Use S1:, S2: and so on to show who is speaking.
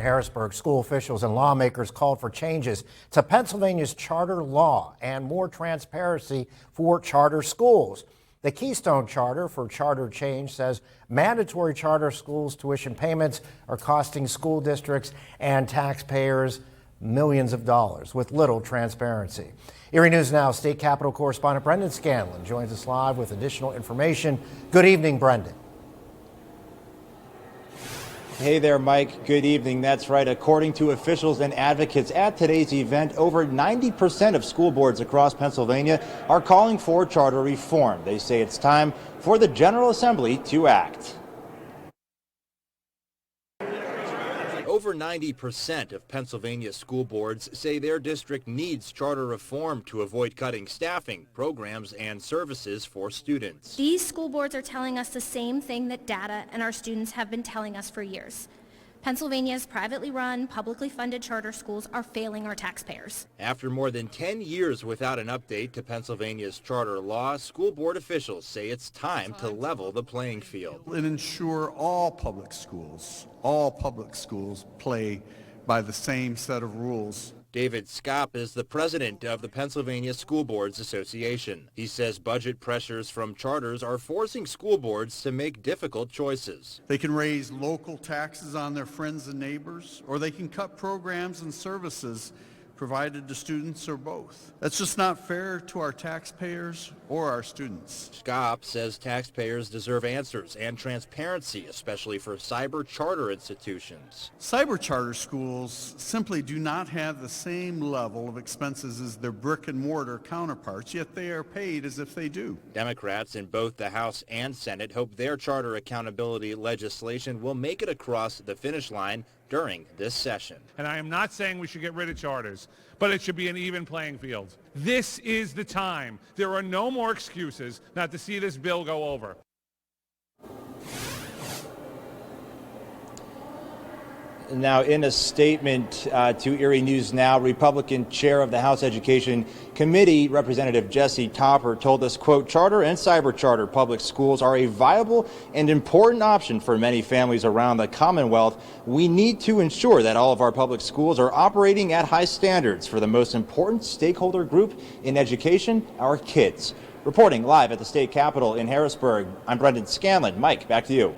S1: Harrisburg, school officials and lawmakers called for changes to Pennsylvania's charter law and more transparency for charter schools. The Keystone Charter for Charter Change says mandatory charter schools tuition payments are costing school districts and taxpayers millions of dollars with little transparency. Erie News Now State Capitol correspondent Brendan Scanlon joins us live with additional information. Good evening, Brendan.
S2: Hey there, Mike. Good evening. That's right. According to officials and advocates at today's event, over 90% of school boards across Pennsylvania are calling for charter reform. They say it's time for the General Assembly to act. Over 90% of Pennsylvania school boards say their district needs charter reform to avoid cutting staffing, programs, and services for students.
S3: These school boards are telling us the same thing that data and our students have been telling us for years. Pennsylvania's privately run, publicly funded charter schools are failing our taxpayers.
S2: After more than 10 years without an update to Pennsylvania's charter law, school board officials say it's time to level the playing field.
S4: And ensure all public schools play by the same set of rules.
S2: David Skopp is the president of the Pennsylvania School Boards Association. He says budget pressures from charters are forcing school boards to make difficult choices.
S4: They can raise local taxes on their friends and neighbors, or they can cut programs and services provided to students, or both. That's just not fair to our taxpayers or our students.
S2: Skopp says taxpayers deserve answers and transparency, especially for cyber charter institutions.
S4: Cyber charter schools simply do not have the same level of expenses as their brick and mortar counterparts, yet they are paid as if they do.
S2: Democrats in both the House and Senate hope their charter accountability legislation will make it across the finish line during this session.
S5: And I am not saying we should get rid of charters, but it should be an even playing field. This is the time. There are no more excuses not to see this bill go over.
S2: Now, in a statement to Erie News Now, Republican chair of the House Education Committee, Representative Jesse Topper, told us, quote, charter and cyber charter public schools are a viable and important option for many families around the Commonwealth. We need to ensure that all of our public schools are operating at high standards for the most important stakeholder group in education, our kids. Reporting live at the state capitol in Harrisburg, I'm Brendan Scanlon. Mike, back to you.